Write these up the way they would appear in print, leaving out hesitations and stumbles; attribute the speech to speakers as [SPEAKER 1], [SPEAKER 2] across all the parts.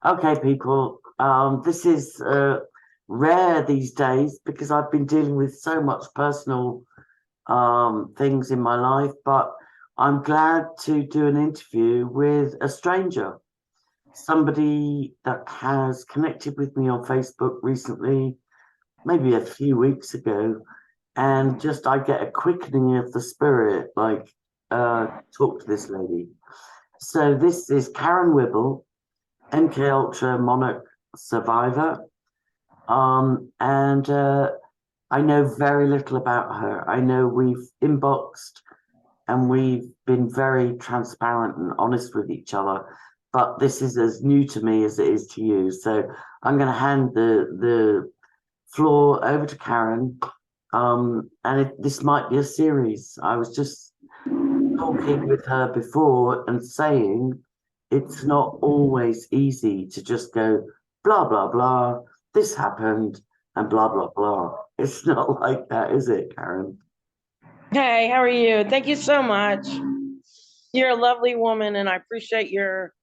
[SPEAKER 1] Okay, people. This is rare these days because I've been dealing with so much personal things in my life, but I'm glad to do an interview with a stranger, somebody that has connected with me on Facebook recently, maybe a few weeks ago, and just I get a quickening of the spirit, like talk to this lady. So this is Karen Wibble, MK Ultra Monarch survivor. And I know very little about her. I know we've inboxed and we've been very transparent and honest with each other, but this is as new to me as it is to you. So I'm going to hand the floor over to Karen. This might be a series. I was just talking with her before and saying it's not always easy to just go blah blah blah, this happened and blah blah blah. It's not like that, is it, Karen?
[SPEAKER 2] Hey, how are you? Thank you so much. You're a lovely woman, and I appreciate your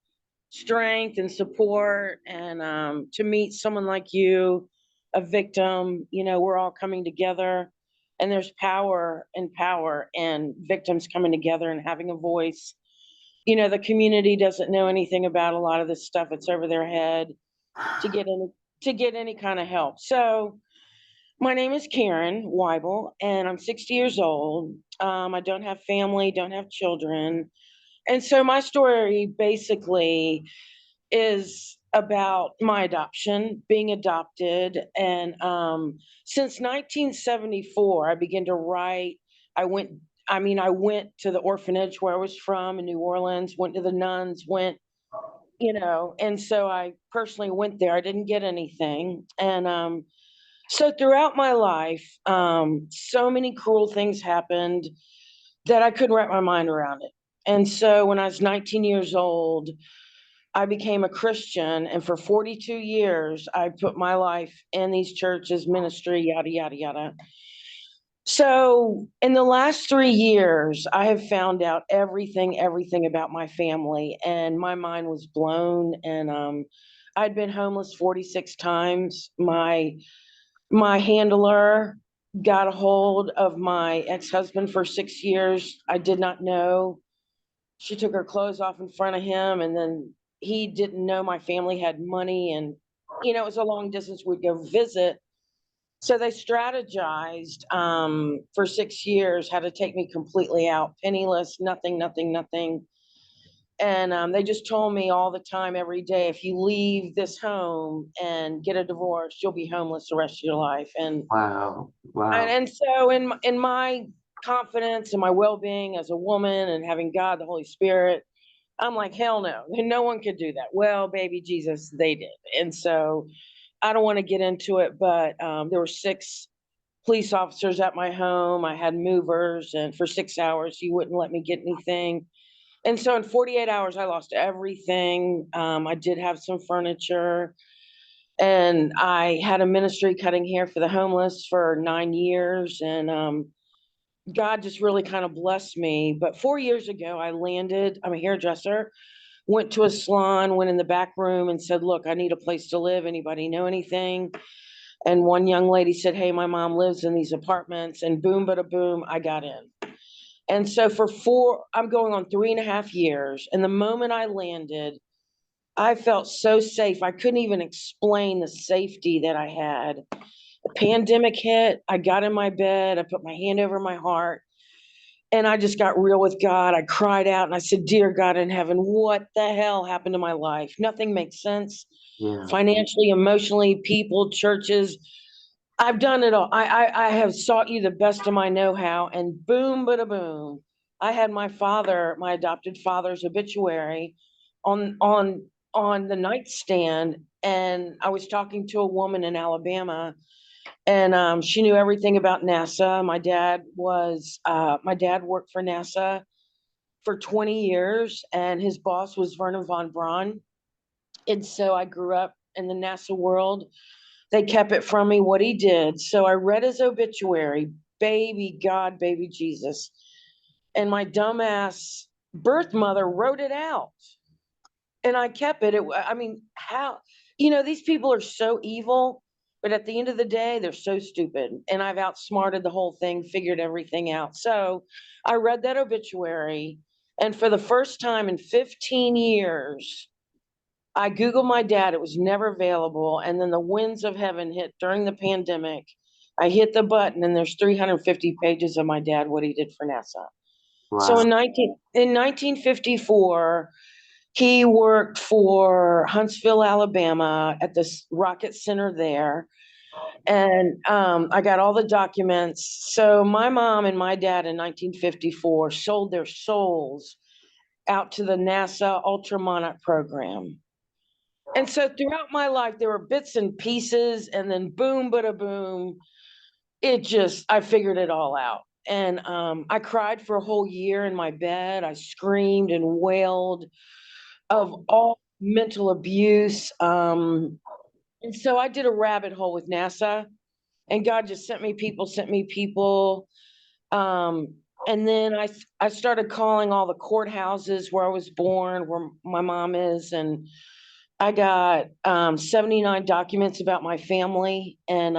[SPEAKER 2] strength and support. And to meet someone like you, a victim, we're all coming together, and there's power and victims coming together and having a voice. The community doesn't know anything about a lot of this stuff. It's over their head to get any to get any kind of help. So my name is Karen Wible, and I'm 60 years old. I don't have family, don't have children. And so my story basically is about my adoption, being adopted. And since 1974, I began to write. I went, I went to the orphanage where I was from in New Orleans, went to the nuns, and so I personally went there. I didn't get anything. And so throughout my life, so many cruel things happened that I couldn't wrap my mind around it. And so when I was 19 years old, I became a Christian. And for 42 years, I put my life in these churches, ministry, yada, yada, yada. So in the last 3 years, I have found out everything about my family, and my mind was blown. And I'd been homeless 46 times. My handler got a hold of my ex-husband for 6 years. I did not know. She took her clothes off in front of him, and then he didn't know my family had money. And, it was a long distance. We'd go visit. So they strategized for 6 years how to take me completely out, penniless, nothing, nothing, nothing. And they just told me all the time, every day, if you leave this home and get a divorce, you'll be homeless the rest of your life. And
[SPEAKER 1] Wow,
[SPEAKER 2] and,
[SPEAKER 1] wow.
[SPEAKER 2] and so in my confidence and my well-being as a woman and having God, the Holy Spirit, I'm like, hell no, no one could do that. Well, baby Jesus, they did. And so I don't want to get into it, but there were six police officers at my home. I had movers, and for 6 hours, he wouldn't let me get anything. And so in 48 hours, I lost everything. I did have some furniture, and I had a ministry cutting hair for the homeless for 9 years. And God just really kind of blessed me. But 4 years ago, I landed, I'm a hairdresser, went to a salon, went in the back room and said, look, I need a place to live. Anybody know anything? And one young lady said, hey, my mom lives in these apartments. And boom, bada boom, I got in. And so I'm going on 3.5 years. And the moment I landed, I felt so safe. I couldn't even explain the safety that I had. The pandemic hit. I got in my bed. I put my hand over my heart, and I just got real with God. I cried out and I said, dear God in heaven, what the hell happened to my life? Nothing makes sense
[SPEAKER 1] Yeah.
[SPEAKER 2] financially, emotionally, people, churches. I've done it all. I have sought you the best of my know-how, and boom, bada boom. I had my adopted father's obituary on the nightstand, and I was talking to a woman in Alabama, and she knew everything about NASA. My dad worked for NASA for 20 years, and his boss was Vernon von Braun. And so I grew up in the NASA world. They kept it from me what he did. So I read his obituary, baby God, baby Jesus. And my dumbass birth mother wrote it out. and I kept it. I mean, how, these people are so evil, but at the end of the day, they're so stupid. And I've outsmarted the whole thing, figured everything out. So I read that obituary, and for the first time in 15 years, I Googled my dad. It was never available. And then the winds of heaven hit during the pandemic. I hit the button, and there's 350 pages of my dad, what he did for NASA. So
[SPEAKER 1] Wow.
[SPEAKER 2] in 1954, he worked for Huntsville, Alabama at the Rocket Center there. And I got all the documents. So my mom and my dad in 1954 sold their souls out to the NASA Ultramonarch program. And so throughout my life, there were bits and pieces, and then boom, bada boom, I figured it all out. And I cried for a whole year in my bed. I screamed and wailed of all mental abuse. And so I did a rabbit hole with NASA, and God just sent me people. And then I started calling all the courthouses where I was born, where my mom is, and I got 79 documents about my family, and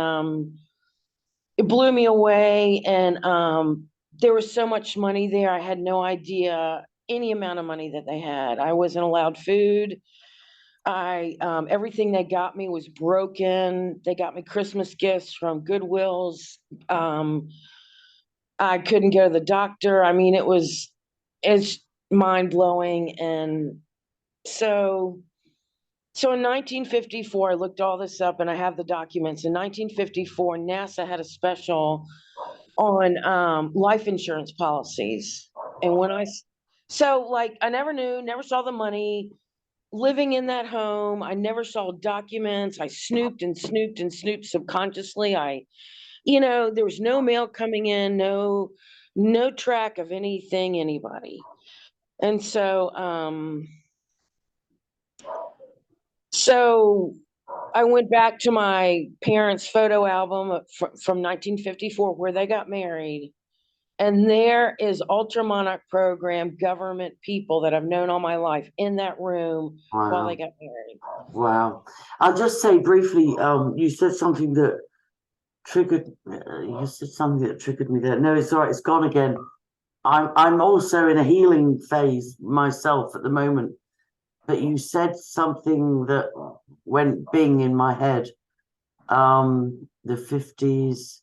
[SPEAKER 2] it blew me away. And there was so much money there. I had no idea any amount of money that they had. I wasn't allowed food. Everything they got me was broken. They got me Christmas gifts from Goodwill's. I couldn't go to the doctor. I mean, it's mind blowing. And so in 1954, I looked all this up, and I have the documents. In 1954, NASA had a special on life insurance policies. And I never knew, never saw the money. Living in that home, I never saw documents. I snooped and snooped and snooped subconsciously. There was no mail coming in, no track of anything, anybody. And so I went back to my parents' photo album from 1954, where they got married. And there is Ultramonarch program government people that I've known all my life in that room while they got married.
[SPEAKER 1] Wow. I'll just say briefly, you said something that triggered me there. No, it's all right, it's gone again. I'm also in a healing phase myself at the moment, but you said something that went bing in my head. The 50s,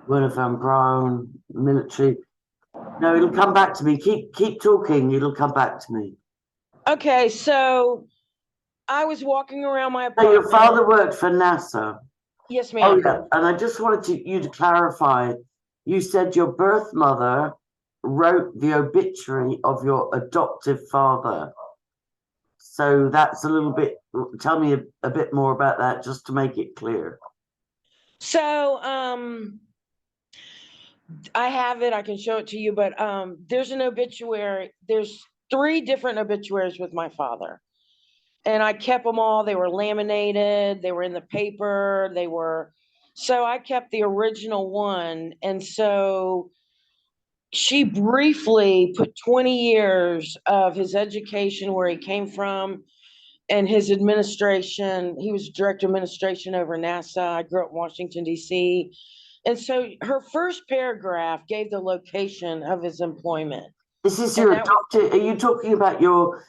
[SPEAKER 1] Werner von Braun, military. No, it'll come back to me. Keep talking, it'll come back to me.
[SPEAKER 2] Okay, so I was walking around my
[SPEAKER 1] So
[SPEAKER 2] apartment.
[SPEAKER 1] your father worked for NASA?
[SPEAKER 2] Yes, ma'am.
[SPEAKER 1] Oh, yeah. And I just wanted you to clarify. You said your birth mother wrote the obituary of your adoptive father. So that's a little bit, tell me a bit more about that, just to make it clear.
[SPEAKER 2] So I have it, I can show it to you, but there's an obituary. There's 3 different obituaries with my father. And I kept them all. They were laminated, they were in the paper, so I kept the original one. And so she briefly put 20 years of his education, where he came from, and his administration. He was director of administration over NASA. I grew up in Washington, D.C. And so her first paragraph gave the location of his employment.
[SPEAKER 1] This is your adopted, are you talking about your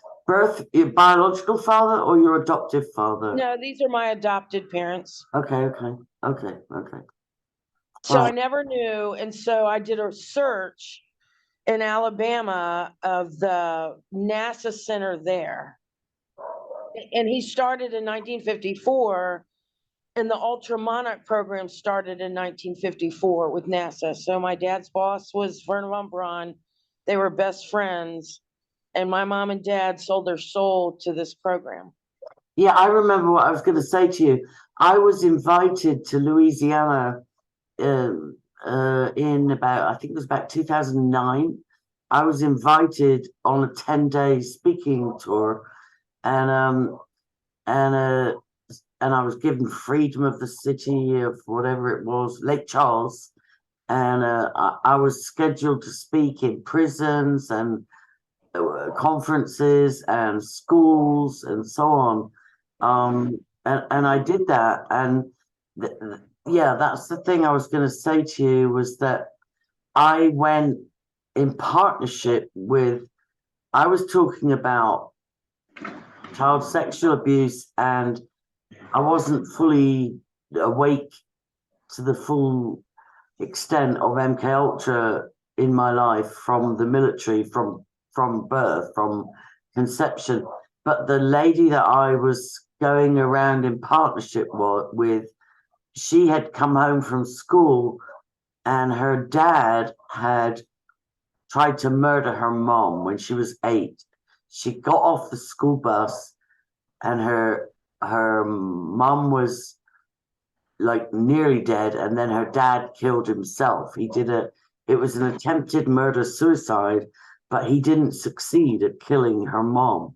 [SPEAKER 1] biological father or your adoptive father?
[SPEAKER 2] No, these are my adopted parents.
[SPEAKER 1] Okay.
[SPEAKER 2] So I never knew. And so I did a search in Alabama of the NASA center there. And he started in 1954, and the Ultramonarch program started in 1954 with NASA. So my dad's boss was Werner von Braun. They were best friends, and my mom and dad sold their soul to this program.
[SPEAKER 1] Yeah, I remember what I was going to say to you. I was invited to Louisiana in I think it was about 2009. I was invited on a 10-day speaking tour, and I was given freedom of the city of whatever it was, Lake Charles, and I was scheduled to speak in prisons and conferences and schools and so on. And I did that. And yeah, that's the thing I was going to say to you, was that I went in partnership with, I was talking about child sexual abuse, and I wasn't fully awake to the full extent of MK Ultra in my life from the military, from birth, from conception. But the lady that I was going around in partnership with, she had come home from school, and her dad had tried to murder her mom when she was 8. She got off the school bus, and her mom was like nearly dead, and then her dad killed himself. It was an attempted murder suicide, but he didn't succeed at killing her mom.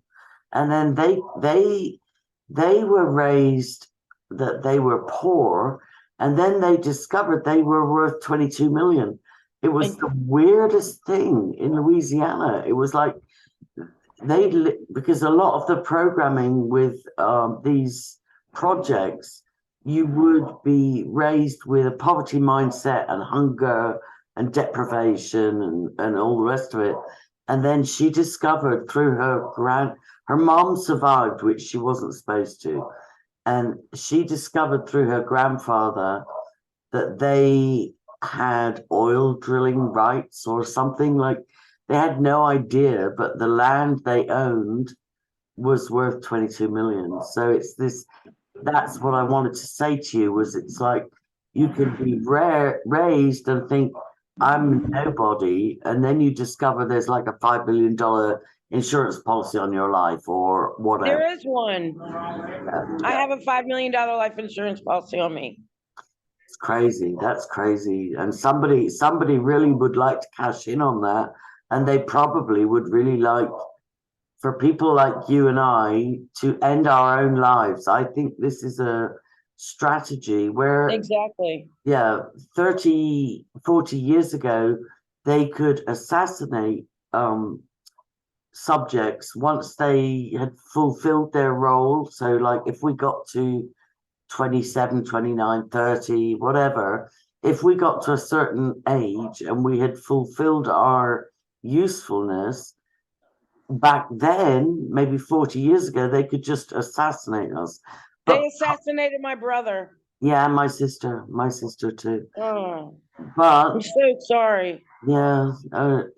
[SPEAKER 1] And then they were raised that they were poor, and then they discovered they were worth 22 million. It was the weirdest thing in Louisiana. It was like because a lot of the programming with these projects, you would be raised with a poverty mindset and hunger and deprivation and all the rest of it. And then she discovered through her mom survived, which she wasn't supposed to. And she discovered through her grandfather that they had oil drilling rights or something. Like, they had no idea, but the land they owned was worth 22 million. So it's this, that's what I wanted to say to you, was it's like you can be raised and think I'm nobody, and then you discover there's like a $5 billion insurance policy on your life or whatever.
[SPEAKER 2] There is one. I have a $5 million life insurance policy on me.
[SPEAKER 1] It's crazy. That's crazy. And somebody really would like to cash in on that, and they probably would really like for people like you and I to end our own lives. I think this is a strategy where,
[SPEAKER 2] exactly,
[SPEAKER 1] yeah, 30, 40 years ago, they could assassinate subjects once they had fulfilled their role. So like if we got to 27, 29, 30, whatever, if we got to a certain age and we had fulfilled our usefulness, back then, maybe 40 years ago, they could just assassinate us. But
[SPEAKER 2] they assassinated my brother.
[SPEAKER 1] yeah, my sister too.
[SPEAKER 2] Oh,
[SPEAKER 1] But
[SPEAKER 2] I'm so sorry.
[SPEAKER 1] yeah,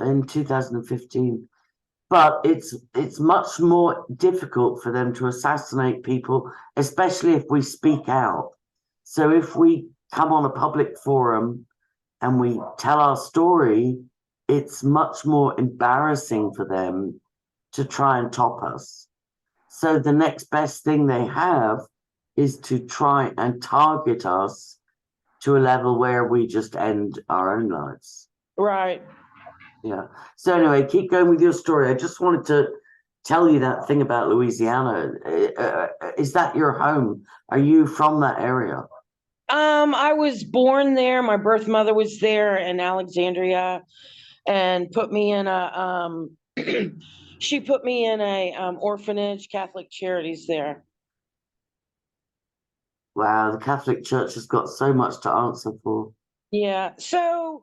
[SPEAKER 1] in 2015. But it's much more difficult for them to assassinate people, especially if we speak out. So if we come on a public forum and we tell our story, it's much more embarrassing for them to try and top us. So the next best thing they have is to try and target us to a level where we just end our own lives.
[SPEAKER 2] Right.
[SPEAKER 1] Yeah. So anyway, keep going with your story. I just wanted to tell you that thing about Louisiana. Is that your home? Are you from that area?
[SPEAKER 2] I was born there. My birth mother was there in Alexandria, and put me in a she put me in a orphanage, Catholic Charities there.
[SPEAKER 1] Wow, the Catholic Church has got so much to answer for.
[SPEAKER 2] Yeah. So,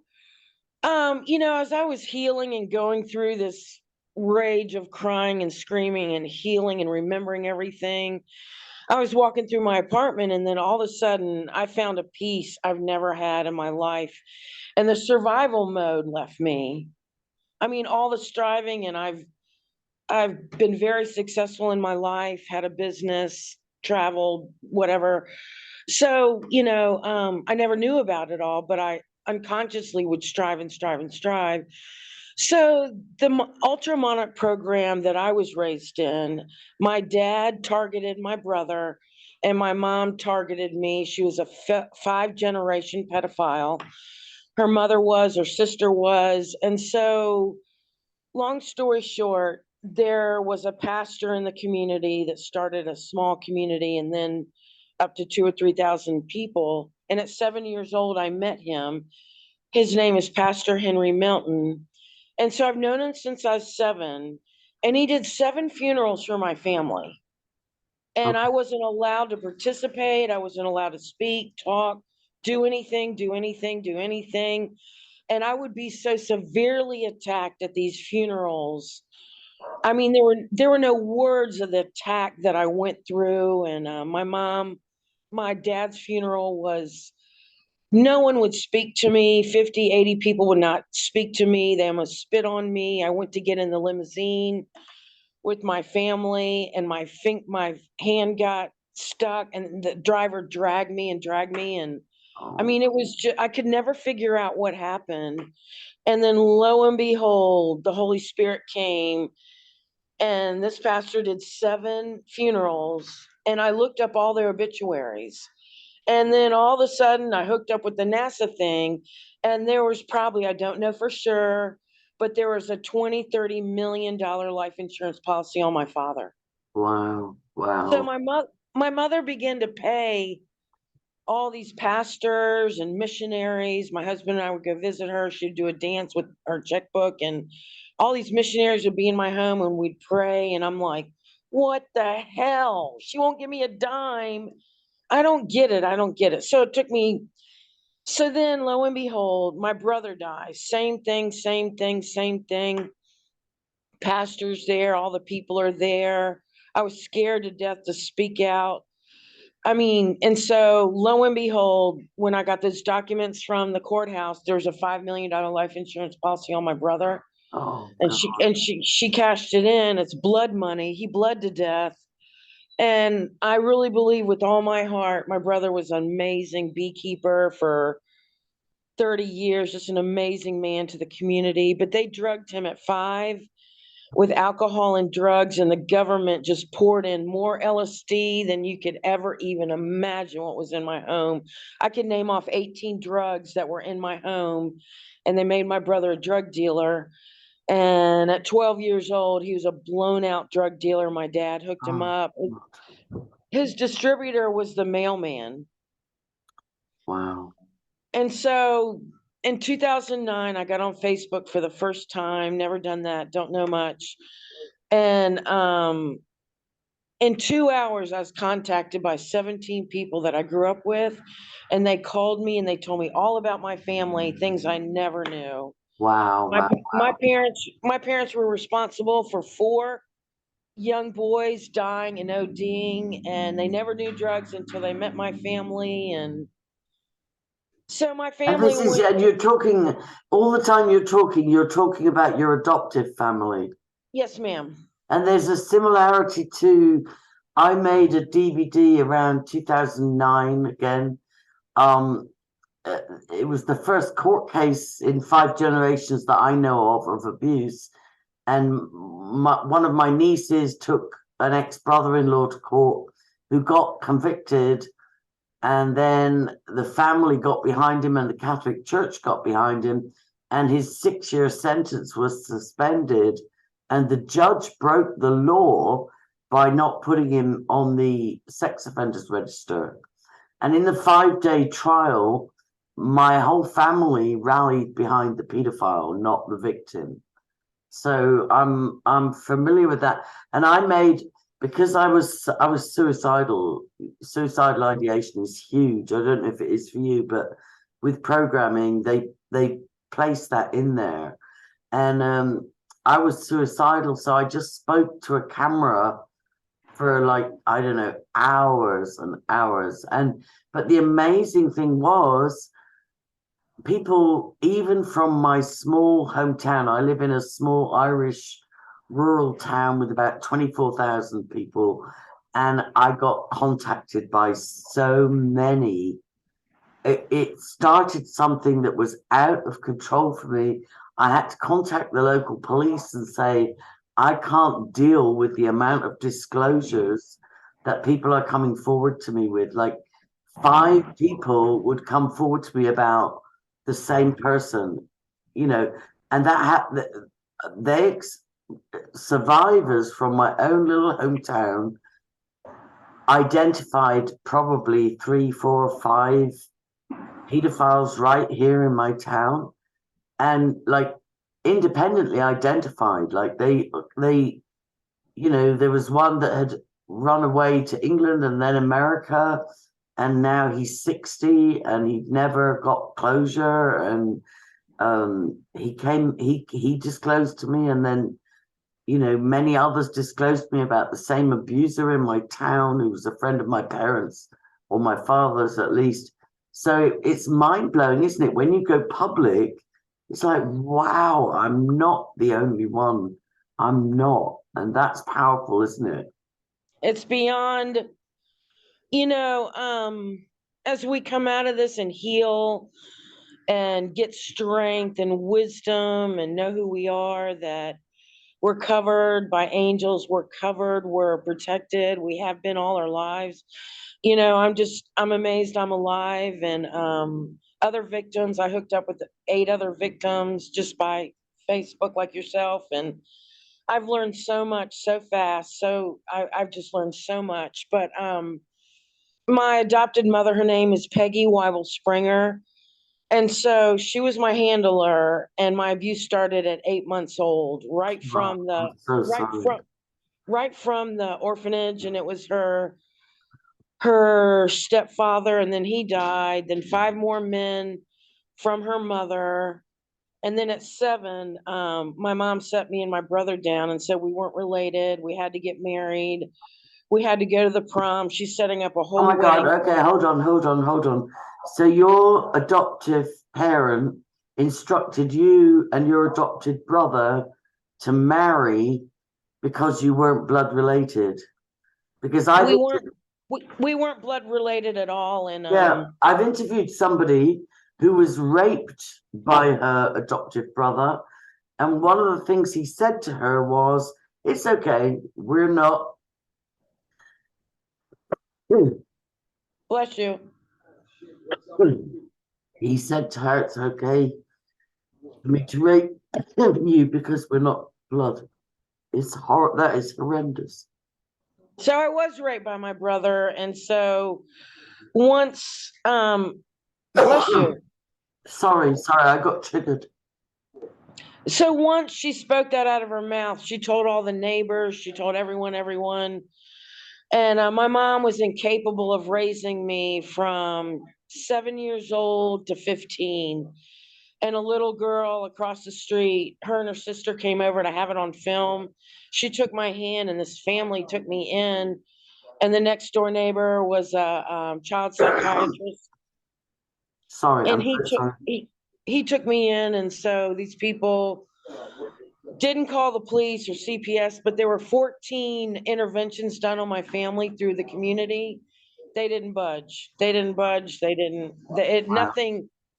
[SPEAKER 2] as I was healing and going through this rage of crying and screaming and healing and remembering everything, I was walking through my apartment, and then all of a sudden I found a peace I've never had in my life. And the survival mode left me. I mean, all the striving, and I've been very successful in my life, had a business, traveled, whatever. So, I never knew about it all, but I unconsciously would strive and strive and strive. So the ultra monarch program that I was raised in, my dad targeted my brother, and my mom targeted me. She was a 5-generation pedophile. Her mother was, her sister was. And so, long story short, there was a pastor in the community that started a small community, and then up to 2 or 3,000 people. And at 7 years old, I met him. His name is Pastor Henry Milton. And so I've known him since I was 7, and he did 7 funerals for my family. And I wasn't allowed to participate. I wasn't allowed to speak, talk, do anything, do anything, do anything. And I would be so severely attacked at these funerals. I mean, there were no words of the attack that I went through. And my dad's funeral was, no one would speak to me. 50, 80 people would not speak to me. They almost spit on me. I went to get in the limousine with my family, and my hand got stuck, and the driver dragged me and dragged me. And I mean, it was just, I could never figure out what happened. And then lo and behold, the Holy Spirit came, and this pastor did 7 funerals, and I looked up all their obituaries. And then all of a sudden I hooked up with the NASA thing, and there was probably, I don't know for sure, but there was a 20, $30 million life insurance policy on my father.
[SPEAKER 1] Wow.
[SPEAKER 2] So
[SPEAKER 1] Wow.
[SPEAKER 2] my mother began to pay all these pastors and missionaries. My husband and I would go visit her. She'd do a dance with her checkbook, and all these missionaries would be in my home, and we'd pray. And I'm like, what the hell? She won't give me a dime. I don't get it. I don't get it. So it took me. So then, lo and behold, my brother dies. Same thing, same thing, same thing. Pastors there, all the people are there. I was scared to death to speak out. I mean, and so lo and behold, when I got those documents from the courthouse, there's a $5 million life insurance policy on my brother.
[SPEAKER 1] Oh
[SPEAKER 2] And
[SPEAKER 1] God.
[SPEAKER 2] she cashed it in. It's blood money. He bled to death. And I really believe with all my heart, my brother was an amazing beekeeper for 30 years, just an amazing man to the community. But they drugged him at 5 with alcohol and drugs, and the government just poured in more LSD than you could ever even imagine what was in my home. I could name off 18 drugs that were in my home, and they made my brother a drug dealer. And at 12 years old, he was a blown out drug dealer. My dad hooked him
[SPEAKER 1] Oh,
[SPEAKER 2] up. His distributor was the mailman.
[SPEAKER 1] wow.
[SPEAKER 2] And so in 2009, I got on Facebook for the first time, never done that, don't know much. And in 2 hours, I was contacted by 17 people that I grew up with, and they called me and they told me all about my family, things I never knew.
[SPEAKER 1] Wow.
[SPEAKER 2] My
[SPEAKER 1] Wow.
[SPEAKER 2] my parents were responsible for 4 young boys dying and ODing, and they never knew drugs until they met my family. And so my
[SPEAKER 1] And
[SPEAKER 2] family went.
[SPEAKER 1] and you're talking all the time you're talking about your adoptive family.
[SPEAKER 2] Yes, ma'am.
[SPEAKER 1] And there's a similarity to, I made a DVD around 2009 again. Um, it was the first court case in 5 generations that I know of abuse. And one of my nieces took an ex-brother-in-law to court who got convicted, and then the family got behind him and the Catholic Church got behind him, and his 6-year sentence was suspended, and the judge broke the law by not putting him on the sex offenders register. And in the 5-day trial, my whole family rallied behind the pedophile, not the victim. So I'm familiar with that. And I made, because I was suicidal. Suicidal ideation is huge. I don't know if it is for you, but with programming, they place that in there. And I was suicidal, so I just spoke to a camera for, like, I don't know, hours and hours. But the amazing thing was, people, even from my small hometown, I live in a small Irish rural town with about 24,000 people, and I got contacted by so many. It started something that was out of control for me. I had to contact the local police and say, I can't deal with the amount of disclosures that people are coming forward to me with. Like, 5 people would come forward to me about the same person, and they survivors from my own little hometown identified probably 3, 4, 5 pedophiles right here in my town. And, like, independently identified. Like there was one that had run away to England and then America, and now he's 60 and he never got closure. And he disclosed to me, and then many others disclosed to me about the same abuser in my town who was a friend of my parents, or my father's at least. So it's mind-blowing, isn't it? When you go public, it's like, wow, I'm not the only one. I'm not. And that's powerful, isn't it?
[SPEAKER 2] It's beyond, you know, as we come out of this and heal and get strength and wisdom and know who we are, that we're covered by angels, we're covered, we're protected, we have been all our lives. I'm amazed I'm alive. And other victims, I hooked up with 8 other victims just by Facebook, like yourself. And I've learned so much so fast. I've just learned so much. But my adopted mother, her name is Peggy Wible Springer. And so she was my handler, and my abuse started at 8 months old,
[SPEAKER 1] Oh, I'm so
[SPEAKER 2] right
[SPEAKER 1] sorry.
[SPEAKER 2] from right from the orphanage. And it was her stepfather, and then he died, then 5 more men from her mother. And then at 7, my mom set me and my brother down and said we weren't related. We had to get married. We had to go to the prom. She's setting up a
[SPEAKER 1] Oh
[SPEAKER 2] whole
[SPEAKER 1] my God.
[SPEAKER 2] wedding.
[SPEAKER 1] Okay, hold on. So your adoptive parent instructed you and your adopted brother to marry because you weren't blood related? Because
[SPEAKER 2] We weren't we weren't blood related at all. And
[SPEAKER 1] yeah, I've interviewed somebody who was raped by her adoptive brother, and one of the things he said to her was, "It's okay, we're not."
[SPEAKER 2] bless you.
[SPEAKER 1] He said to her, "It's okay for me to rape you because we're not blood." It's horrible. That is horrendous.
[SPEAKER 2] So I was raped by my brother. And so once bless you.
[SPEAKER 1] Sorry, I got triggered.
[SPEAKER 2] So once she spoke that out of her mouth, she told all the neighbors, she told everyone. And my mom was incapable of raising me from 7 years old to 15. And a little girl across the street, her and her sister came over to have it on film. She took my hand, and this family took me in. And the next door neighbor was a child psychiatrist,
[SPEAKER 1] Sorry,
[SPEAKER 2] and
[SPEAKER 1] I'm so sorry.
[SPEAKER 2] he took me in. And so these people didn't call the police or CPS, but there were 14 interventions done on my family through the community. They didn't budge. They didn't.
[SPEAKER 1] Wow.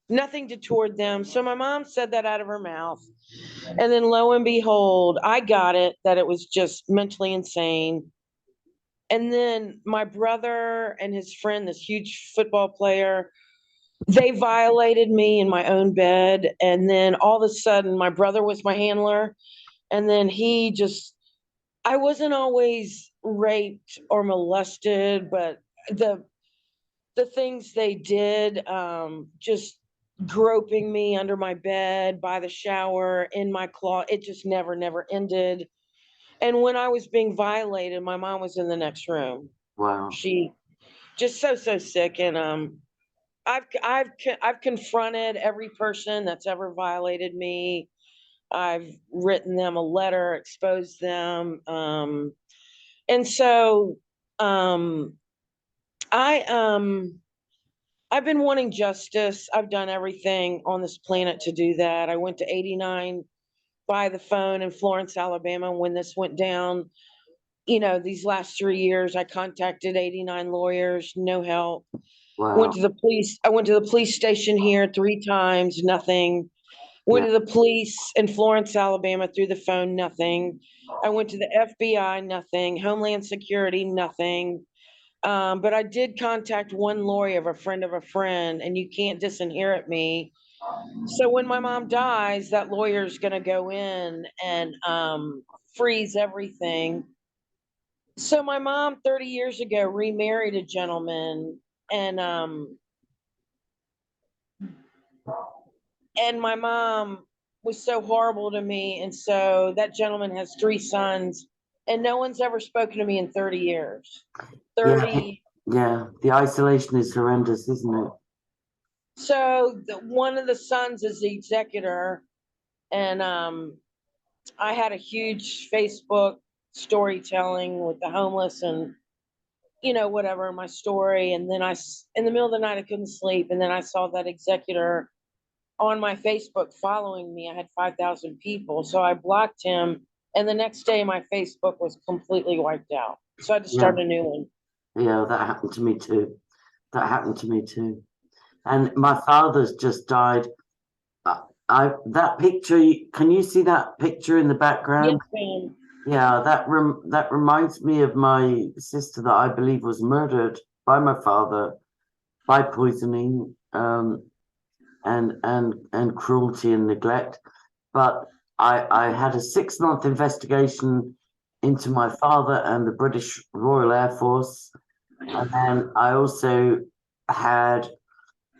[SPEAKER 2] Nothing detoured them. So my mom said that out of her mouth, and then lo and behold, I got it, that it was just mentally insane. And then my brother and his friend, this huge football player, they violated me in my own bed. And then all of a sudden, my brother was my handler. And then I wasn't always raped or molested, but the the things they did, just groping me under my bed, by the shower, in my closet, it just never ended. And when I was being violated, my mom was in the next room.
[SPEAKER 1] Wow.
[SPEAKER 2] She just so sick. And I've confronted every person that's ever violated me. I've written them a letter, exposed them. And so um, I I've been wanting justice. I've done everything on this planet to do that. I went to 89 by the phone in Florence, Alabama when this went down. These last 3 years, I contacted 89 lawyers, no help. Went
[SPEAKER 1] Wow.
[SPEAKER 2] to the police. I went to the police station here 3 times, nothing. Went
[SPEAKER 1] Yeah.
[SPEAKER 2] to the police in Florence, Alabama through the phone, nothing. I went to the FBI, nothing. Homeland Security, nothing. But I did contact one lawyer of a friend, and you can't disinherit me. So when my mom dies, that lawyer's going to go in and freeze everything. So my mom 30 years ago remarried a gentleman, and my mom was so horrible to me. And so that gentleman has 3 sons, and no one's ever spoken to me in 30 years.
[SPEAKER 1] Yeah,
[SPEAKER 2] 30.
[SPEAKER 1] yeah. The isolation is horrendous, isn't it?
[SPEAKER 2] So one of the sons is the executor, and I had a huge Facebook storytelling with the homeless and whatever my story. And then in the middle of the night, I couldn't sleep, and then I saw that executor on my Facebook following me. I had 5,000 people, so I blocked him. And the next day, my Facebook was completely wiped out. So I had to
[SPEAKER 1] Yeah,
[SPEAKER 2] start a new one.
[SPEAKER 1] yeah. That happened to me too. That happened to me too. And my father's just died. That picture. Can you see that picture in the background?
[SPEAKER 2] Yes, ma'am.
[SPEAKER 1] Yeah, that reminds me of my sister that I believe was murdered by my father by poisoning, and cruelty and neglect. But I had a 6 month investigation into my father and the British Royal Air Force, and then I also had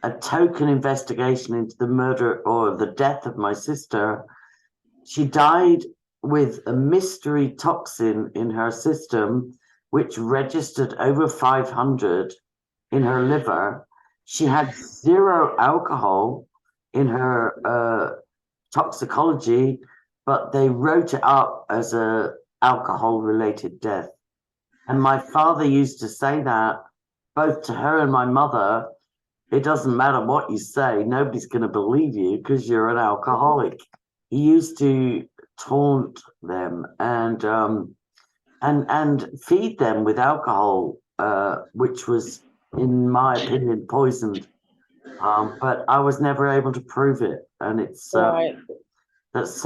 [SPEAKER 1] a token investigation into the murder or the death of my sister. She died with a mystery toxin in her system, which registered over 500 in her liver. She had zero alcohol in her toxicology, but they wrote it up as a alcohol-related death. And my father used to say that both to her and my mother. It doesn't matter what you say, nobody's going to believe you because you're an alcoholic. He used to taunt them and feed them with alcohol, which was, in my opinion, poisoned. But I was never able to prove it, and
[SPEAKER 2] Right.
[SPEAKER 1] it's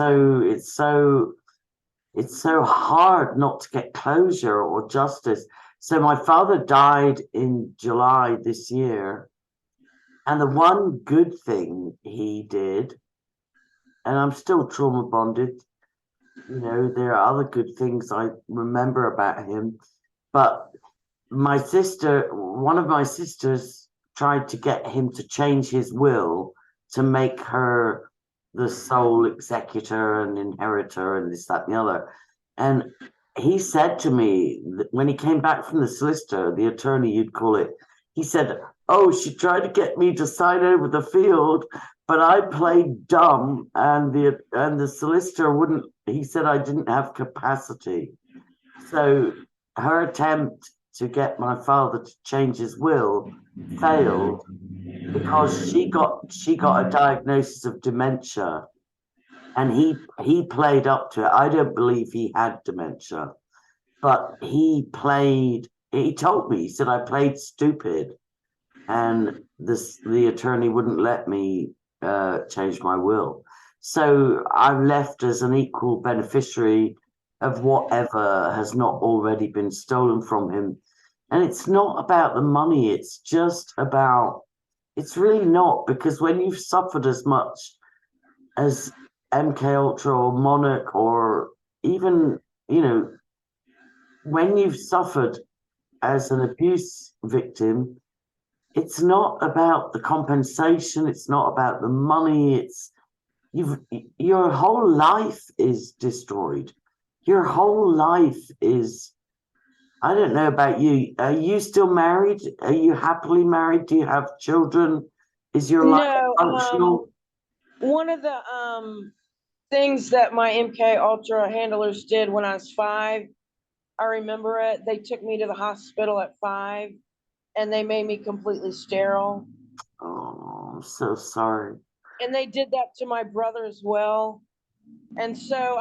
[SPEAKER 1] so hard not to get closure or justice. So my father died in July this year, and the one good thing he did, and I'm still trauma bonded, there are other good things I remember about him, but one of my sisters tried to get him to change his will to make her the sole executor and inheritor and this, that, and the other. And he said to me that when he came back from the solicitor, the attorney, you'd call it, he said, "Oh, she tried to get me to sign over the field, but I played dumb, and the solicitor wouldn't." He said I didn't have capacity. So her attempt to get my father to change his will failed because she got a diagnosis of dementia, and he played up to it. I don't believe he had dementia, but he told me, he said I played stupid, and the attorney wouldn't let me change my will. So I'm left as an equal beneficiary of whatever has not already been stolen from him. And it's not about the money, it's really not, because when you've suffered as much as MK Ultra or Monarch, or even, when you've suffered as an abuse victim, it's not about the compensation, it's not about the money, your whole life is destroyed. Your whole life is, I don't know about you. Are you still married? Are you happily married? Do you have children? Is your life
[SPEAKER 2] No,
[SPEAKER 1] functional?
[SPEAKER 2] one of the things that my MK Ultra handlers did when I was 5, I remember it. They took me to the hospital at 5, and they made me completely sterile.
[SPEAKER 1] Oh, I'm so sorry.
[SPEAKER 2] And they did that to my brother as well. And so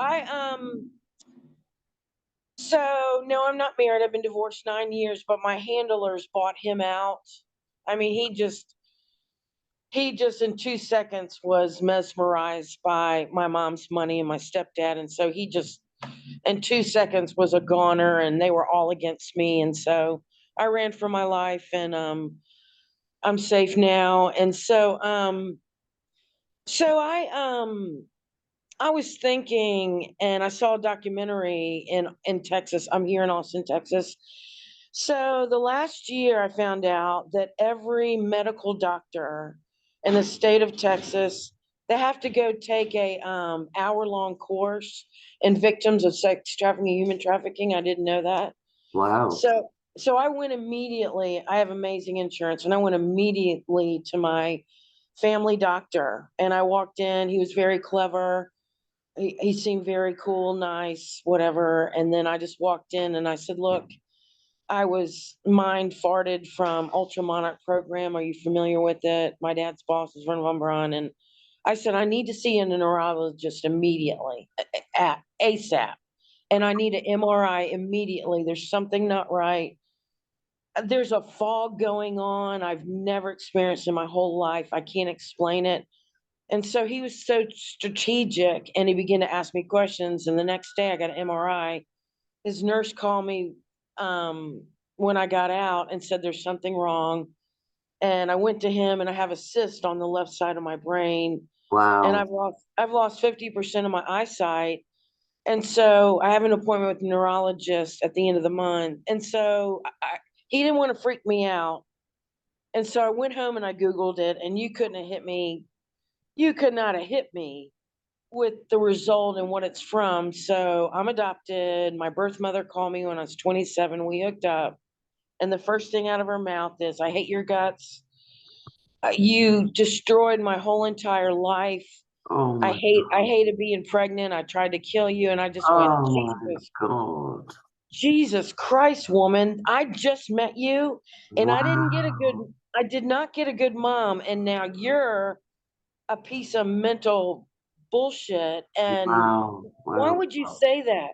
[SPEAKER 2] no, I'm not married. I've been divorced 9 years, but my handlers bought him out. I mean, he just in 2 seconds was mesmerized by my mom's money and my stepdad. And so he just in 2 seconds was a goner, and they were all against me. And so I ran for my life, and I'm safe now. And so I was thinking, and I saw a documentary in Texas. I'm here in Austin, Texas. So the last year, I found out that every medical doctor in the state of Texas they have to go take a hour-long course in victims of sex trafficking, human trafficking. I didn't know that.
[SPEAKER 1] Wow.
[SPEAKER 2] So I went immediately. I have amazing insurance, and I went immediately to my family doctor. And I walked in. He was very clever. He seemed very cool, nice, whatever. And then I just walked in and I said, "Look, I was mind farted from Ultramonarch program. Are you familiar with it? My dad's boss is Vern von Braun." And I said, "I need to see a neurologist immediately, at ASAP. And I need an MRI immediately. There's something not right. There's a fog going on I've never experienced in my whole life. I can't explain it." And so he was so strategic, and he began to ask me questions. And the next day I got an MRI. His nurse called me when I got out and said there's something wrong. And I went to him, and I have a cyst on the left side of my brain, and
[SPEAKER 1] Wow.
[SPEAKER 2] I've lost 50% of my eyesight. And so I have an appointment with a neurologist at the end of the month. And so he didn't want to freak me out. And so I went home and I Googled it, and you couldn't have hit me. You could not have hit me with the result and what it's from. So I'm adopted. My birth mother called me when I was 27. We hooked up. And the first thing out of her mouth is, "I hate your guts. You destroyed my whole entire life.
[SPEAKER 1] Oh
[SPEAKER 2] I
[SPEAKER 1] my
[SPEAKER 2] hate, I
[SPEAKER 1] God.
[SPEAKER 2] hated being pregnant. I tried to kill you." And I just went,
[SPEAKER 1] Oh my
[SPEAKER 2] "Jesus,
[SPEAKER 1] God.
[SPEAKER 2] Jesus Christ, woman, I just met you and
[SPEAKER 1] Wow.
[SPEAKER 2] I did not get a good mom. And now you're a piece of mental bullshit. And
[SPEAKER 1] Wow.
[SPEAKER 2] why
[SPEAKER 1] Wow.
[SPEAKER 2] would you say that?"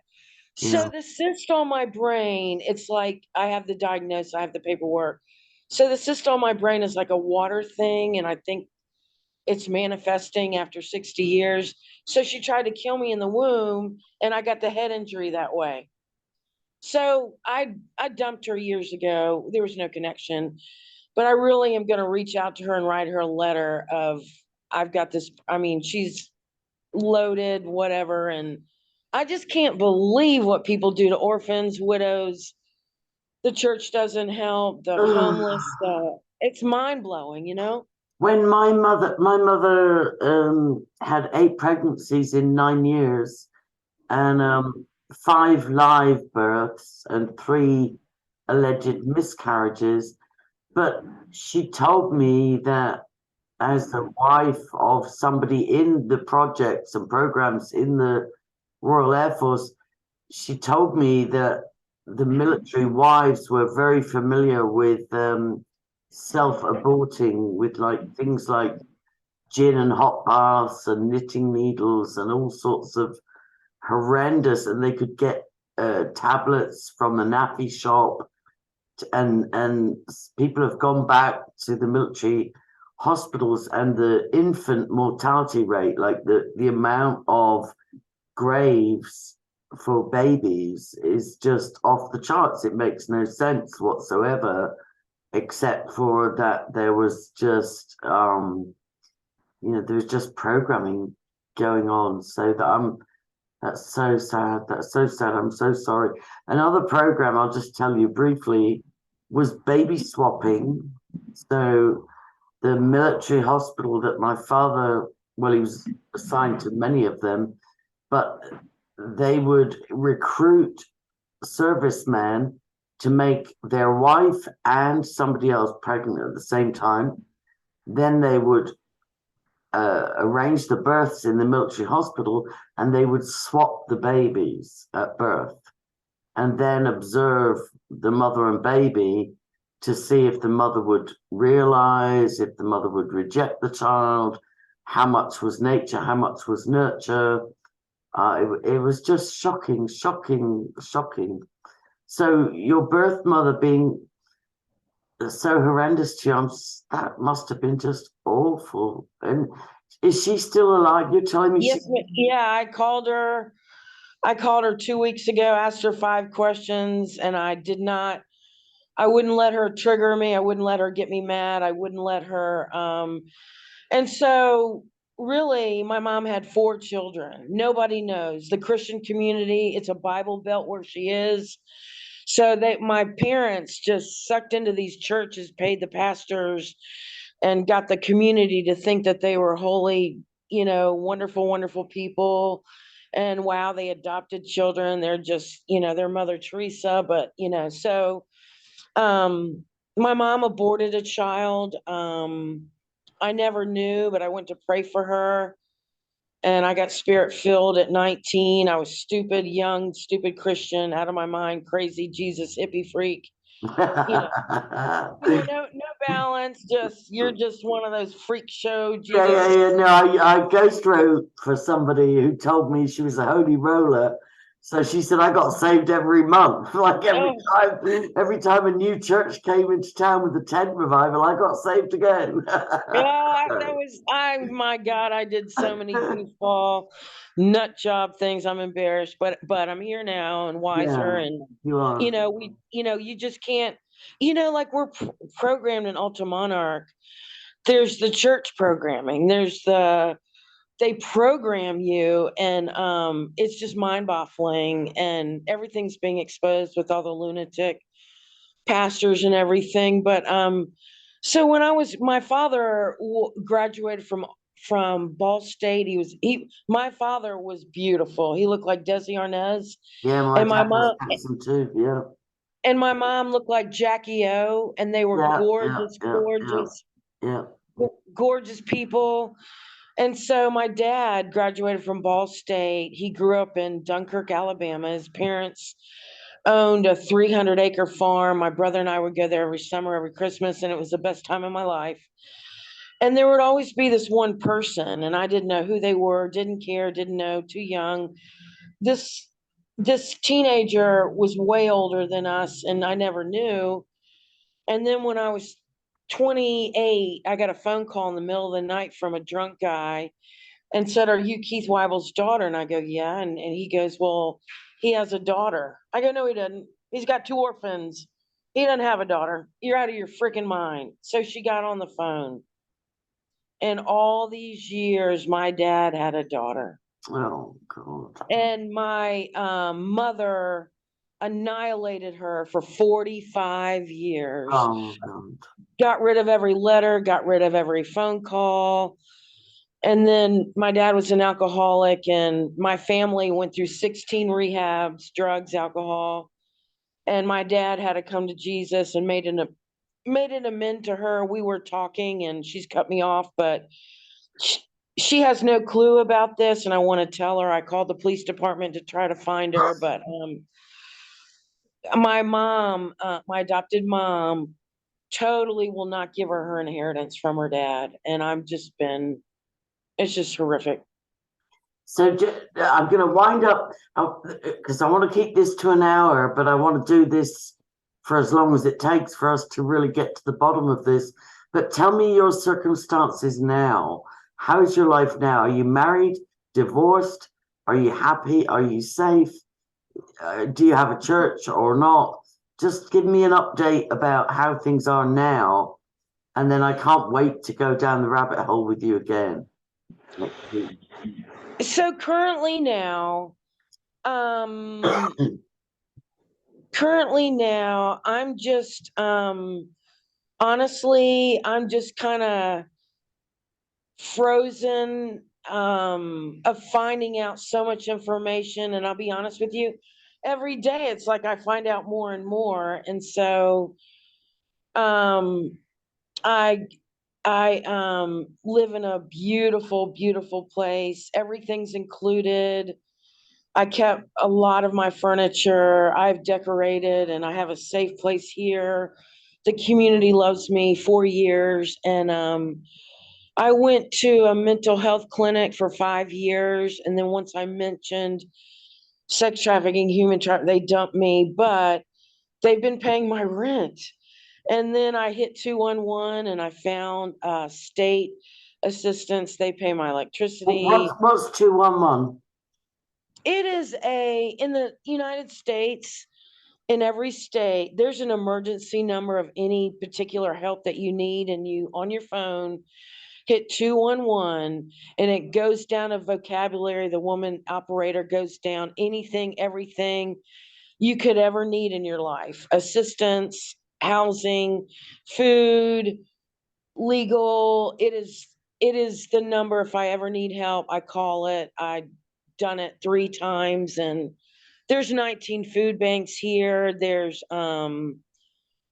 [SPEAKER 1] Yeah.
[SPEAKER 2] So the cyst on my brain, it's like I have the diagnosis, I have the paperwork. So the cyst on my brain is like a water thing, and I think it's manifesting after 60 years. So she tried to kill me in the womb, and I got the head injury that way. So I dumped her years ago. There was no connection, but I really am going to reach out to her and write her a letter of, I've got this. I mean, she's loaded, whatever. And I just can't believe what people do to orphans, widows. The church doesn't help, the homeless. It's mind blowing, you know?
[SPEAKER 1] When my mother had 8 pregnancies in 9 years, and five live births and three alleged miscarriages. But she told me that as the wife of somebody in the projects and programs in the Royal Air Force, she told me that the military wives were very familiar with self-aborting with like things like gin and hot baths and knitting needles and all sorts of horrendous, and they could get tablets from the nappy shop, and people have gone back to the military hospitals, and the infant mortality rate, like the amount of graves for babies, is just off the charts. It makes no sense whatsoever, except for that there was just there was just programming going on. So that's so sad. That's so sad. I'm so sorry. Another program, I'll just tell you briefly, was baby swapping. So the military hospital that my father, well, he was assigned to many of them, but they would recruit servicemen to make their wife and somebody else pregnant at the same time. Then they would arrange the births in the military hospital, and they would swap the babies at birth and then observe the mother and baby to see if the mother would realize, if the mother would reject the child, how much was nature, how much was nurture. It was just shocking, shocking, shocking. So your birth mother being so horrendous to you, that must have been just awful. And is she still alive? You're telling me she?
[SPEAKER 2] Yes, yeah, I called her 2 weeks ago, asked her 5 questions, and I wouldn't let her trigger me. I wouldn't let her get me mad. I wouldn't let her, and so really my mom had 4 children. Nobody knows. The Christian community, it's a Bible belt where she is. So my parents just sucked into these churches, paid the pastors, and got the community to think that they were holy wonderful, wonderful people. And wow, they adopted children. They're just, they're Mother Teresa. But, so um, my mom aborted a child. I never knew, but I went to pray for her and I got spirit filled at 19. I was stupid, young, stupid Christian, out of my mind, crazy Jesus hippie freak. You know, no balance. You're just one of those freak show
[SPEAKER 1] Yeah, yeah,
[SPEAKER 2] Jesus.
[SPEAKER 1] yeah. No, I ghost wrote for somebody who told me she was a holy roller. So she said I got saved every month. Like
[SPEAKER 2] Oh,
[SPEAKER 1] every time a new church came into town with the tent revival, I got saved again.
[SPEAKER 2] yeah, my God, I did so many goofball nut job things. I'm embarrassed, but I'm here now and wiser.
[SPEAKER 1] Yeah,
[SPEAKER 2] And,
[SPEAKER 1] you are.
[SPEAKER 2] you just can't, like we're programmed in Ultra Monarch. There's the church programming. They program you, and it's just mind-boggling, and everything's being exposed with all the lunatic pastors and everything. But so when my father graduated from Ball State. My father was beautiful. He looked like Desi Arnaz,
[SPEAKER 1] Yeah, my
[SPEAKER 2] and my
[SPEAKER 1] dad was
[SPEAKER 2] mom
[SPEAKER 1] handsome too. Yeah,
[SPEAKER 2] and my mom looked like Jackie O, and they were
[SPEAKER 1] yeah, yeah,
[SPEAKER 2] gorgeous,
[SPEAKER 1] yeah, yeah,
[SPEAKER 2] gorgeous,
[SPEAKER 1] yeah.
[SPEAKER 2] gorgeous people. And so my dad graduated from Ball State. He grew up in Dunkirk, Alabama. His parents owned a 300-acre farm. My brother and I would go there every summer, every Christmas, and it was the best time of my life. And there would always be this one person, and I didn't know who they were, didn't care, didn't know, too young. This teenager was way older than us, and I never knew. And then when I was 28, I got a phone call in the middle of the night from a drunk guy and said, "Are you Keith Wible's daughter?" And I go, "Yeah." And he goes, "Well, he has a daughter." I go, "No, he doesn't. He's got 2 orphans. He doesn't have a daughter. You're out of your freaking mind." So she got on the phone. And all these years, my dad had a daughter.
[SPEAKER 1] Oh God.
[SPEAKER 2] And my mother annihilated her for 45 years.
[SPEAKER 1] Oh God.
[SPEAKER 2] Got rid of every letter, got rid of every phone call. And then my dad was an alcoholic, and my family went through 16 rehabs, drugs, alcohol. And my dad had to come to Jesus and made an amend to her. We were talking, and she's cut me off, but she, she has no clue about this, and I want to tell her. I called the police department to try to find her, but my mom, my adopted mom, totally will not give her inheritance from her dad, and it's just horrific.
[SPEAKER 1] So I'm going to wind up because I want to keep this to an hour, but I want to do this for as long as it takes for us to really get to the bottom of this. But tell me your circumstances now. How's your life now? Are you married, divorced? Are you happy? Are you safe? Do you have a church or not? Just give me an update about how things are now. And then I can't wait to go down the rabbit hole with you again next week.
[SPEAKER 2] So um currently now, I'm just honestly, I'm just kind of frozen of finding out so much information. And I'll be honest with you, every day it's like I find out more and more. And so um I I live in a beautiful, beautiful place. Everything's included. I kept a lot of my furniture. I've decorated, and I have a safe place here. The community loves me, 4 years. And I went to a mental health clinic for 5 years. And then once I mentioned sex trafficking, human trafficking, they dumped me, but they've been paying my rent. And then I hit 211 and I found state assistance. They pay my electricity.
[SPEAKER 1] What's 211?
[SPEAKER 2] It is in the United States, in every state, there's an emergency number of any particular help that you need, and you on your phone hit 211, and it goes down a vocabulary. The woman operator goes down anything, everything you could ever need in your life: assistance, housing, food, legal. it is the number. If I ever need help, I call it. I've done it 3 times, and there's 19 food banks here.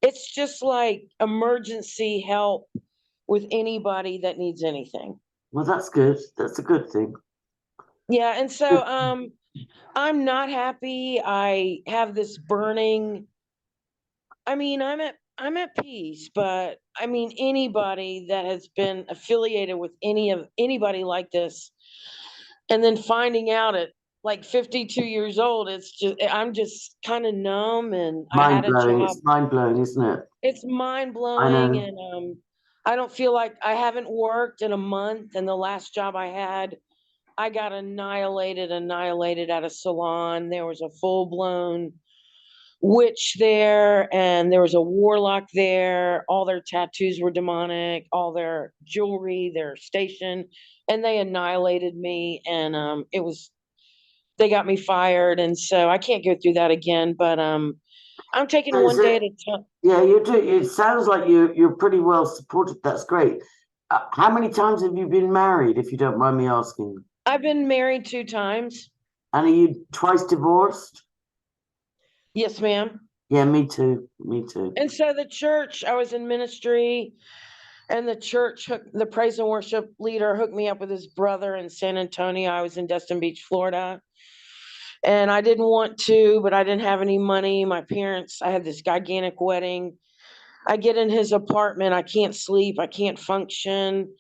[SPEAKER 2] It's just like emergency help with anybody that needs anything.
[SPEAKER 1] Well, that's good. That's a good thing.
[SPEAKER 2] Yeah, and so I'm not happy. I have this burning. I mean, I'm at peace, but I mean anybody that has been affiliated with anybody like this, and then finding out at like 52 years old, I'm just kind of numb, and I
[SPEAKER 1] Mind
[SPEAKER 2] had a
[SPEAKER 1] blowing.
[SPEAKER 2] job.
[SPEAKER 1] It's mind blowing, isn't it?
[SPEAKER 2] It's mind
[SPEAKER 1] I
[SPEAKER 2] blowing,
[SPEAKER 1] know.
[SPEAKER 2] and I don't feel like I haven't worked in a month, and the last job I had, I got annihilated at a salon. There was a full blown witch there, and there was a warlock there. All their tattoos were demonic, all their jewelry, their station, and they annihilated me. And they got me fired, and so I can't go through that again. But I'm taking
[SPEAKER 1] Is
[SPEAKER 2] one day
[SPEAKER 1] it?
[SPEAKER 2] at a time.
[SPEAKER 1] Yeah, you do. It sounds like you're pretty well supported. That's great. How many times have you been married, if you don't mind me asking?
[SPEAKER 2] I've been married 2 times.
[SPEAKER 1] And are you twice divorced?
[SPEAKER 2] Yes, ma'am.
[SPEAKER 1] Yeah, me too. Me too.
[SPEAKER 2] And so the church, I was in ministry, and the praise and worship leader hooked me up with his brother in San Antonio. I was in Destin Beach, Florida. And I didn't want to, but I didn't have any money. I had this gigantic wedding. I get in his apartment. I can't sleep. I can't function.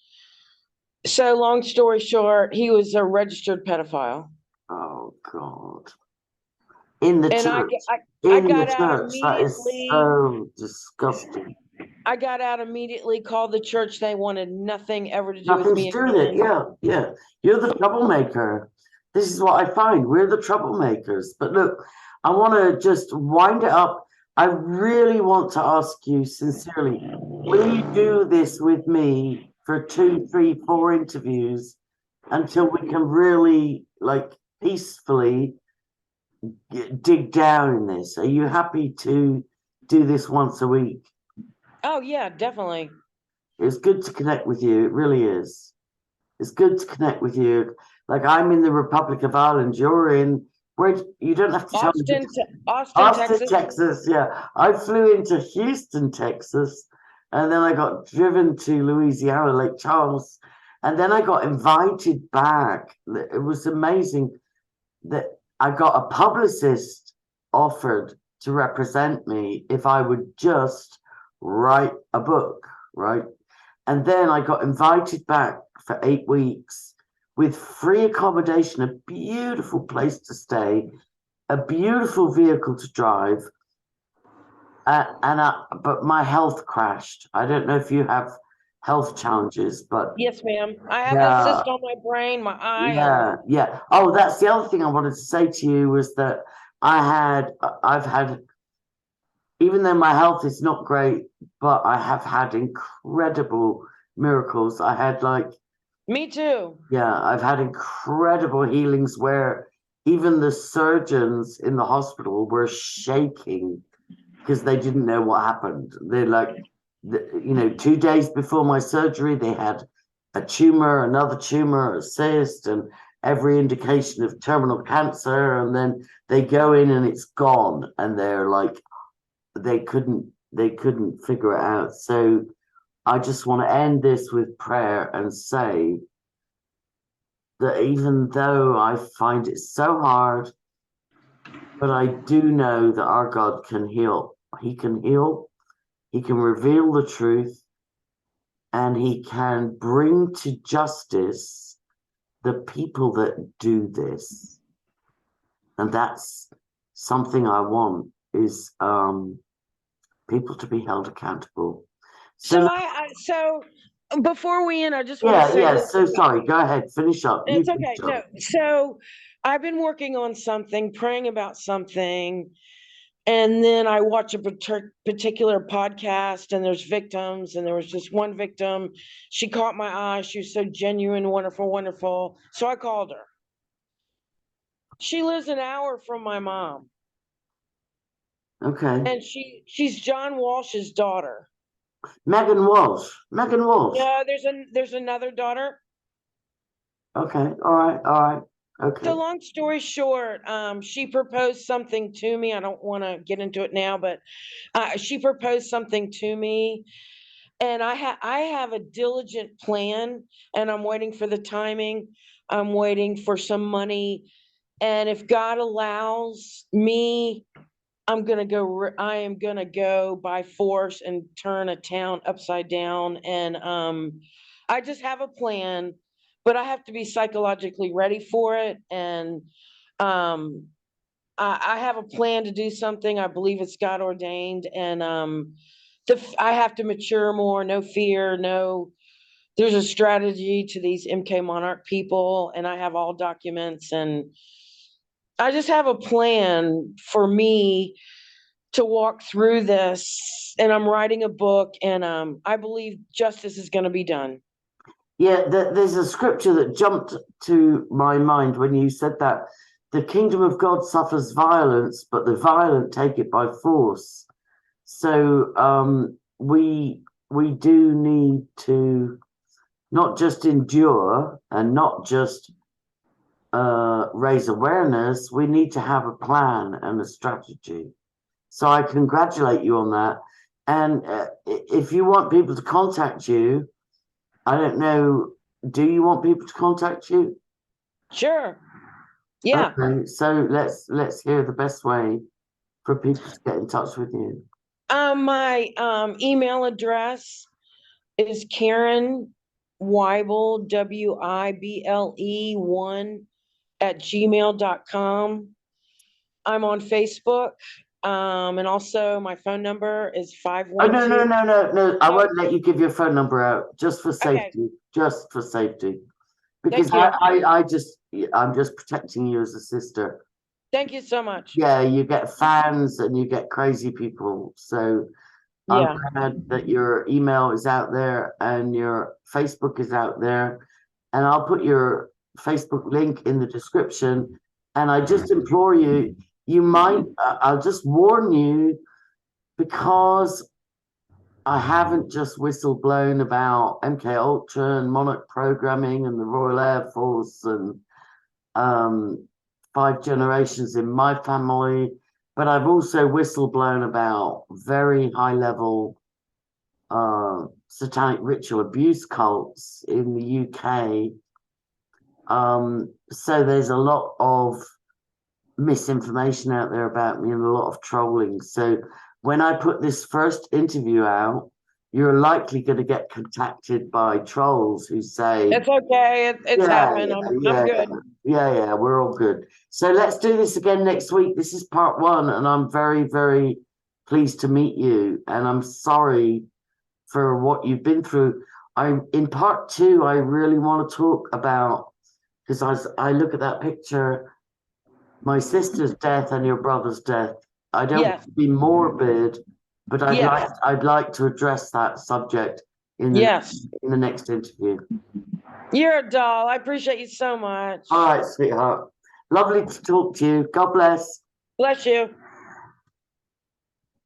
[SPEAKER 2] So, long story short, he was a registered pedophile.
[SPEAKER 1] Oh God. In the
[SPEAKER 2] And
[SPEAKER 1] church.
[SPEAKER 2] I
[SPEAKER 1] In the
[SPEAKER 2] got out
[SPEAKER 1] church. That is
[SPEAKER 2] immediately.
[SPEAKER 1] so disgusting.
[SPEAKER 2] I got out immediately, called the church. They wanted nothing ever to do with
[SPEAKER 1] Nothing to
[SPEAKER 2] me
[SPEAKER 1] do with it.
[SPEAKER 2] again.
[SPEAKER 1] Yeah, yeah. You're the troublemaker. This is what I find. We're the troublemakers. But look, I want to just wind it up. I really want to ask you sincerely, will you do this with me for 2, 3, 4 interviews until we can really, like, peacefully dig down in this? Are you happy to do this once a week?
[SPEAKER 2] Oh, yeah, definitely.
[SPEAKER 1] It's good to connect with you. It really is. It's good to connect with you. Like, I'm in the Republic of Ireland. You're in where? You don't have to tell me.
[SPEAKER 2] Austin,
[SPEAKER 1] Austin,
[SPEAKER 2] Texas.
[SPEAKER 1] Texas. Yeah, I flew into Houston, Texas, and then I got driven to Louisiana, Lake Charles, and then I got invited back. It was amazing that I got a publicist offered to represent me if I would just write a book, right? And then I got invited back for 8 weeks with free accommodation, a beautiful place to stay, a beautiful vehicle to drive. But my health crashed. I don't know if you have health challenges, but
[SPEAKER 2] Yes, ma'am. I have a
[SPEAKER 1] yeah,
[SPEAKER 2] cyst on my brain, my eye, and
[SPEAKER 1] yeah. Oh, that's the other thing I wanted to say to you was that I've had, even though my health is not great, but I have had incredible miracles. I had like,
[SPEAKER 2] me too.
[SPEAKER 1] yeah, I've had incredible healings where even the surgeons in the hospital were shaking because they didn't know what happened. They're like, 2 days before my surgery, they had a tumor, another tumor, a cyst, and every indication of terminal cancer. And then they go in and it's gone. And they're like, they couldn't figure it out. So I just want to end this with prayer and say that even though I find it so hard, but I do know that our God can heal. He can heal, He can reveal the truth, and He can bring to justice the people that do this. And that's something I want, is people to be held accountable.
[SPEAKER 2] So
[SPEAKER 1] So
[SPEAKER 2] so before we end, I just want to
[SPEAKER 1] yeah,
[SPEAKER 2] say
[SPEAKER 1] yeah.
[SPEAKER 2] this.
[SPEAKER 1] So sorry. Go ahead. Finish up. You
[SPEAKER 2] It's okay.
[SPEAKER 1] finish
[SPEAKER 2] No,
[SPEAKER 1] up.
[SPEAKER 2] so I've been working on something, praying about something, and then I watch a particular podcast, and there's victims, and there was just one victim. She caught my eye. She was so genuine, wonderful, wonderful. So I called her. She lives an hour from my mom,
[SPEAKER 1] Okay.
[SPEAKER 2] and she's John Walsh's daughter.
[SPEAKER 1] Megan Walsh. Megan Walsh.
[SPEAKER 2] Yeah, there's another daughter.
[SPEAKER 1] Okay. All right. All right. Okay.
[SPEAKER 2] So long story short, she proposed something to me. I don't want to get into it now, but she proposed something to me, and I have a diligent plan, and I'm waiting for the timing. I'm waiting for some money, and if God allows me, I am gonna go by force and turn a town upside down. And I just have a plan, but I have to be psychologically ready for it. And um I have a plan to do something. I believe it's God ordained. And I have to mature more, no fear, no, there's a strategy to these MK Monarch people, and I have all documents, and I just have a plan for me to walk through this. And I'm writing a book, and I believe justice is going to be done.
[SPEAKER 1] Yeah, there's a scripture that jumped to my mind when you said that. The kingdom of God suffers violence, but the violent take it by force. So we do need to not just endure and not just raise awareness. We need to have a plan and a strategy. So I congratulate you on that. And if you want people to contact you, I don't know, do you want people to contact you?
[SPEAKER 2] Sure. Yeah.
[SPEAKER 1] Okay, so let's hear the best way for people to get in touch with you.
[SPEAKER 2] My email address is Karen Wible, Wible 1 at gmail.com. I'm on Facebook. And also my phone number is
[SPEAKER 1] Oh, no,
[SPEAKER 2] 512.
[SPEAKER 1] no, no, no, no. I
[SPEAKER 2] Oh,
[SPEAKER 1] won't let you give your phone number out just for
[SPEAKER 2] okay.
[SPEAKER 1] safety. Just for safety. Because
[SPEAKER 2] Thank you.
[SPEAKER 1] I'm just protecting you as a sister.
[SPEAKER 2] Thank you so much.
[SPEAKER 1] Yeah, you get fans and you get crazy people. So I'm
[SPEAKER 2] Yeah.
[SPEAKER 1] glad that your email is out there and your Facebook is out there. And I'll put your Facebook link in the description. And I just implore you, I'll just warn you, because I haven't just whistleblown about MK Ultra and Monarch programming and the Royal Air Force and 5 generations in my family, but I've also whistleblown about very high level satanic ritual abuse cults in the UK. So there's a lot of misinformation out there about me and a lot of trolling. So when I put this first interview out, you're likely going to get contacted by trolls who say,
[SPEAKER 2] It's okay. It's happened. I'm good.
[SPEAKER 1] yeah, we're all good. So let's do this again next week. This is part 1, and I'm very, very pleased to meet you. And I'm sorry for what you've been through. In part 2, I really want to talk about, because I look at that picture, my sister's death and your brother's death. I don't want to be morbid, but I'd like to address that subject in the next interview.
[SPEAKER 2] You're a doll. I appreciate you so much.
[SPEAKER 1] All right, sweetheart. Lovely to talk to you. God bless.
[SPEAKER 2] Bless you.